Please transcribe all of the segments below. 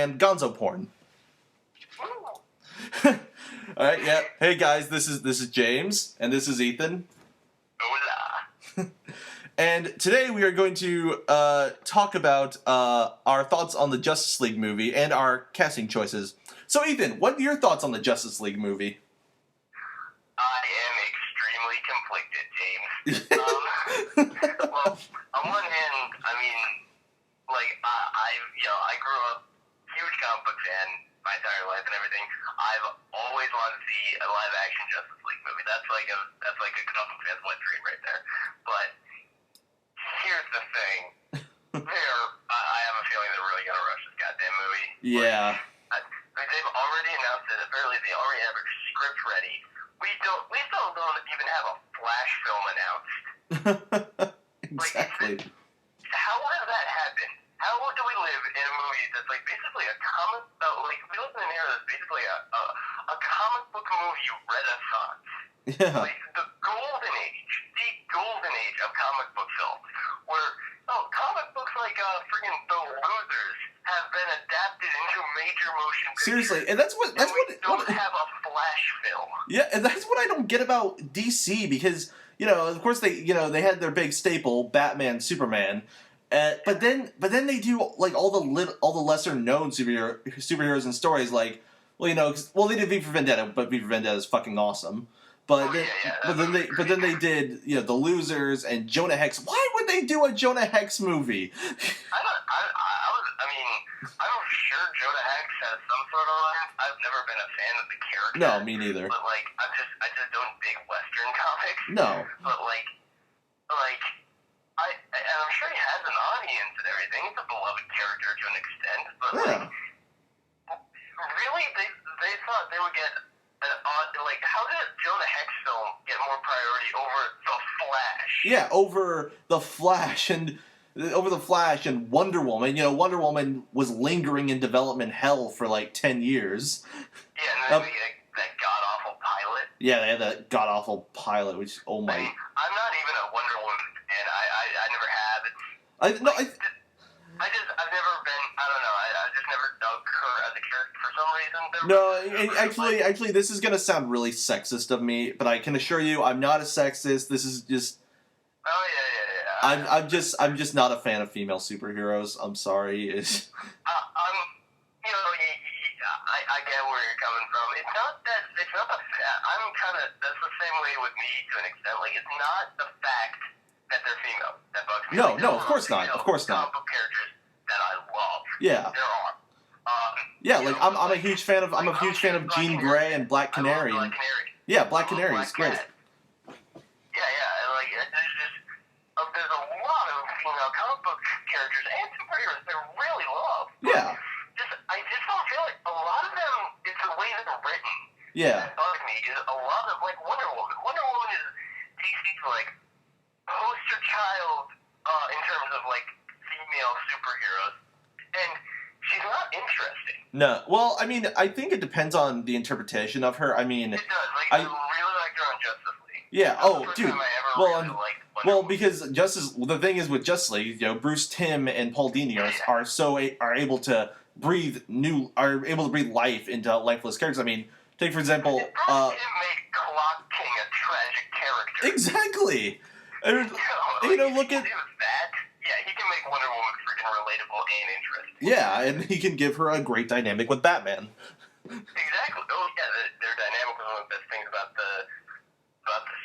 and gonzo porn. All right, yeah. Hey guys, this is James, and this is Ethan. Hola. And today we are going to talk about our thoughts on the Justice League movie and our casting choices. So, Ethan, what are your thoughts on the Justice League movie? I am extremely conflicted, James. Well, on one hand, I mean, like, I grew up huge comic book fan my entire life and everything. I've always wanted to see a live action Justice League movie. That's like a comic fan's wet dream right there. But here's the thing. I have a feeling they're really gonna rush this goddamn movie. Yeah. Like, they've already announced it. Apparently, they already have a script ready. We still don't even have a Flash film announced. Exactly. How does that happen? How do we live in a movie that's like basically a comic? We live in an era that's basically a comic book movie renaissance. Yeah. Like the golden age of comic book films, where comic books like friggin' The Losers have been adapted into major motion pictures. Seriously, and that's what we don't have a Flash film. Yeah, and that's what I don't get about DC, because of course they had their big staple, Batman, Superman. But then they do like all the lesser known superheroes and stories, like they did V for Vendetta, but V for Vendetta is fucking awesome. But then they did The Losers and Jonah Hex. Why would they do a Jonah Hex movie? I'm sure Jonah Hex has some sort of line. I've never been a fan of the character. No, me neither. But like I just don't dig Western comics. No. But I'm sure he has an audience and everything. He's a beloved character to an extent, but really, they thought they would get an odd. Like, how did Jonah Hex film get more priority over the Flash? Yeah, over the Flash and Wonder Woman. Wonder Woman was lingering in development hell for like 10 years. Yeah, and then that god awful pilot. Yeah, they had that god awful pilot, which I'm not even a Wonder Woman fan. I never have. I've never been. I just never dug her as a character for some reason. No, actually, this is gonna sound really sexist of me, but I can assure you, I'm not a sexist. This is just. Oh yeah. I'm just not a fan of female superheroes. I'm sorry. I get where you're coming from. It's not that. That's the same way with me to an extent. Like, it's not the fact that they're female that bugs me. No, of course not. Of course not. Comic book characters that I love. Yeah. There are. I'm a huge fan of Jean Grey and Black Canary. Black Canary. Yeah, Black Canary is great. There's a lot of female comic book characters and superheroes that I really love. Yeah. I just don't feel like a lot of them, it's the way they're written. Yeah. That bugs me. Is a lot of, like, Wonder Woman. Wonder Woman is DC's, like, poster child in terms of, like, female superheroes. And she's not interesting. No. Well, I mean, I think it depends on the interpretation of her. I mean... It does. Like, I really liked her on Justice League. Yeah. Dude. Well, because the thing is with Justice League, Bruce Timm and Paul Dini are able to breathe life into lifeless characters. I mean, take for example, Bruce Timm made Clock King a tragic character. Exactly. Look at. Yeah, he can make Wonder Woman freaking relatable and interesting. Yeah, and he can give her a great dynamic with Batman. Exactly. Oh yeah, their dynamic was one of the best things about the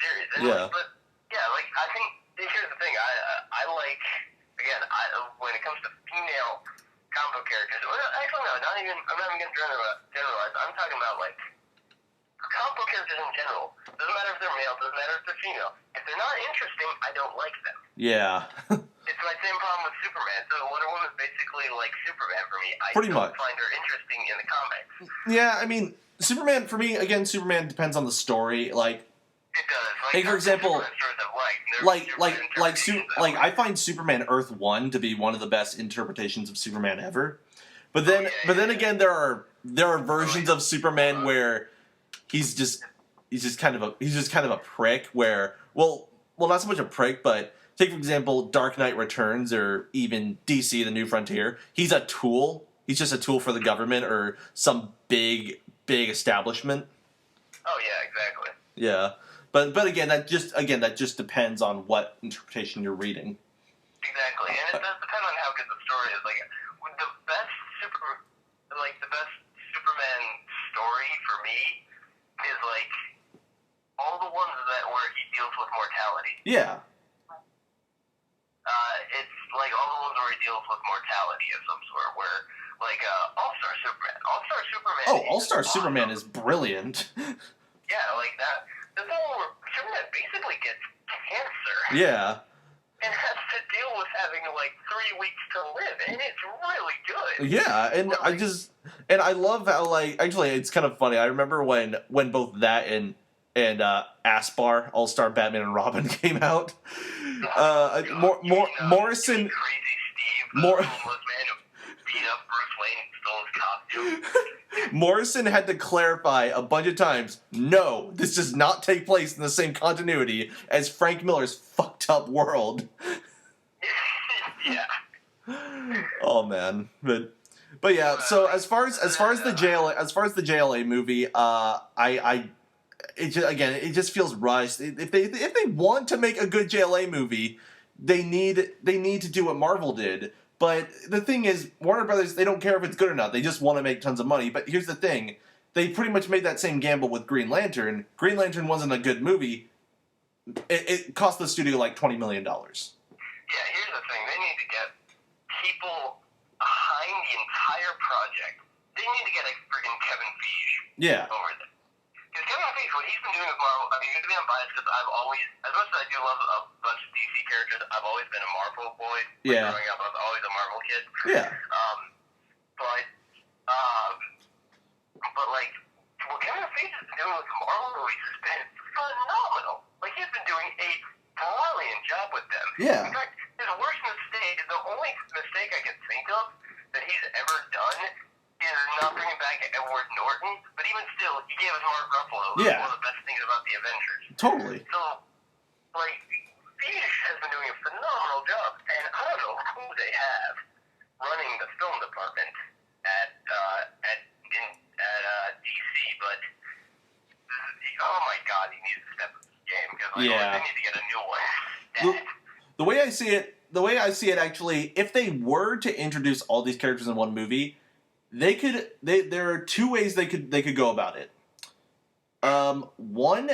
series. But yeah, like, I think here's the thing. I like, again, when it comes to female comic book characters. Well, actually, no, I'm not even going to generalize. I'm talking about, like, comic book characters in general. Doesn't matter if they're male. Doesn't matter if they're female. If they're not interesting, I don't like them. Yeah. It's my same problem with Superman. So Wonder Woman is basically like Superman for me. I Pretty don't much find her interesting in the comics. Yeah, I mean, Superman for me, again, Superman depends on the story. Like. It does. Like, for example, I find Superman Earth 1 to be one of the best interpretations of Superman ever. But then again, there are versions of Superman where he's just kind of a prick. Where not so much a prick, but take for example Dark Knight Returns or even DC: The New Frontier. He's a tool he's just a tool for the government or some big establishment. Oh yeah, exactly. Yeah, but again, that just depends on what interpretation you're reading. Exactly, and it does depend on how good the story is. Like the best Superman story for me is like all the ones where he deals with mortality. Yeah. It's like all the ones where he deals with mortality of some sort, where like All-Star Superman. All-Star Superman. Oh, All-Star awesome. Superman is brilliant. Yeah, like that. There's one where Superman basically gets cancer. Yeah. And has to deal with having like 3 weeks to live, and it's really good. Yeah, and I love how actually it's kind of funny. I remember when both that and Aspar, All-Star Batman and Robin came out. Morrison. Crazy Steve, the homeless man who beat up Bruce Wayne and stole his costume. Morrison had to clarify a bunch of times, no, this does not take place in the same continuity as Frank Miller's fucked up world. Yeah. Oh man. But yeah, so as far as the JLA movie, it just feels rushed. If they want to make a good JLA movie, they need to do what Marvel did. But the thing is, Warner Brothers, they don't care if it's good or not. They just want to make tons of money. But here's the thing. They pretty much made that same gamble with Green Lantern. Green Lantern wasn't a good movie. It cost the studio like $20 million. Yeah, here's the thing. They need to get people behind the entire project. They need to get a freaking Kevin Feige over there. Because Kevin Feige, what he's been doing with Marvel, I mean, maybe I'm biased because I've always, as much as I do love a bunch of DC characters, I've always been a Marvel boy. Yeah. Growing up, I was always a Marvel kid. Yeah. But like, what Kevin Feige has been doing with the Marvel movies has been phenomenal. Like, he's been doing a brilliant job with them. Yeah. In fact, his worst mistake, the only mistake I can think of that he's ever done is not bringing back Edward Norton, but even still, he gave us Mark Ruffalo, Yeah. one of the best things about the Avengers. Totally. So, like, Feige has been doing a phenomenal job, and I don't know who they have running the film department at DC, but oh my god, he needs to step up his game because they need to get a new one. The way I see it, actually, if they were to introduce all these characters in one movie, there are two ways they could go about it. One,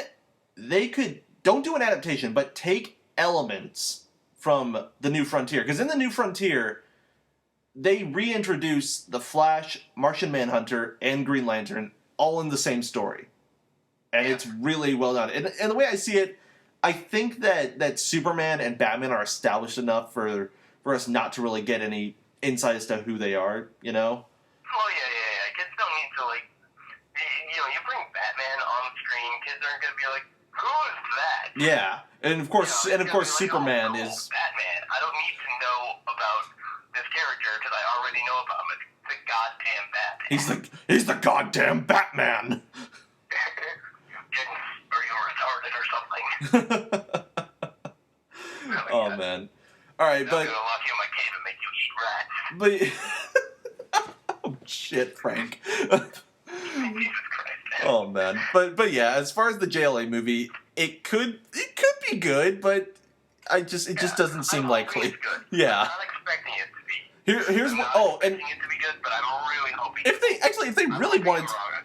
they could don't do an adaptation, but take elements from the New Frontier, because in the New Frontier, they reintroduce the Flash, Martian Manhunter, and Green Lantern all in the same story, and it's really well done. And the way I see it, I think that Superman and Batman are established enough for us not to really get any insight as to who they are, you know? Oh, yeah. Kids don't need to, like, you bring Batman on screen, kids aren't going to be like, who is that? Yeah, and of course, Superman like, is... Batman. I don't need to know about this character because I already know about him. It's the goddamn Batman. He's the goddamn Batman! Are you retarded or something? Oh, man. Alright, but... I'm gonna lock you in my cave and make you eat rats. But... Oh, shit, Frank. Jesus Christ. Oh, man. But yeah, as far as the JLA movie, it could be good, but it just doesn't seem likely. It's good. Yeah. I'm not expecting it to be. Here's I'm what. not Oh, and expecting it to be good, but I'm really hoping.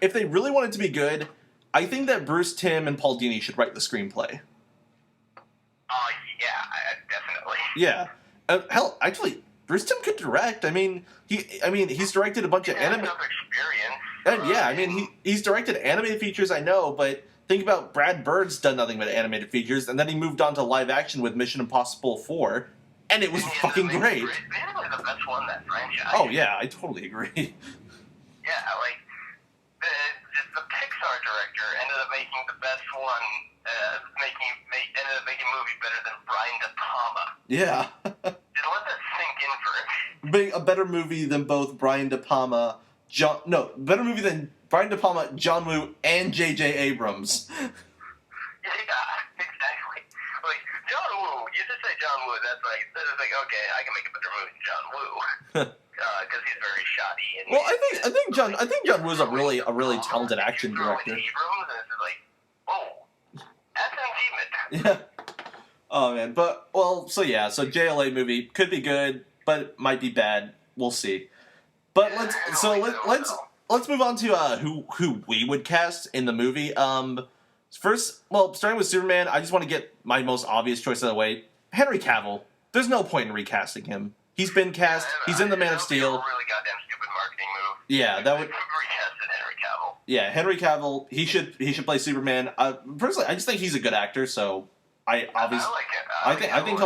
if they really wanted to be good, I think that Bruce Timm and Paul Dini should write the screenplay. Yeah, definitely. Yeah. Hell, actually, Bruce Timm could direct. He's directed a bunch of anime. Enough experience. And yeah, he's directed animated features, I know, but think about Brad Bird's done nothing but animated features, and then he moved on to live action with Mission Impossible 4, and it was fucking great. It's basically the best one in that franchise. Oh yeah, I totally agree. Yeah, like the Pixar director ended up making the best one, ended up making movies better than Brian De Palma. Yeah. Just let that sink in for it. A better movie than both Brian De Palma, better movie than Brian De Palma, John Woo, and J.J. Abrams. Yeah, exactly. Like, John Woo, you just say John Woo, that's like, okay, I can make a better movie than John Woo. because he's very shoddy. And Well, I think John Woo's a really talented action director. Abrams, and it's like, whoa, that's an achievement. Yeah. Oh man, but so JLA movie could be good, but it might be bad. We'll see. But let's move on to who we would cast in the movie. First, starting with Superman, I just want to get my most obvious choice out of the way. Henry Cavill. There's no point in recasting him. He's been cast. He's in the Man of Steel. That would be a really goddamn stupid marketing move. Yeah, that would. Recasted Henry Cavill. Yeah, Henry Cavill. He should play Superman. Personally, I just think he's a good actor. So I think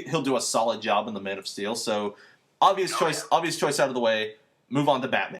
he'll do a solid job in the Man of Steel. So obvious choice out of the way. Move on to Batman.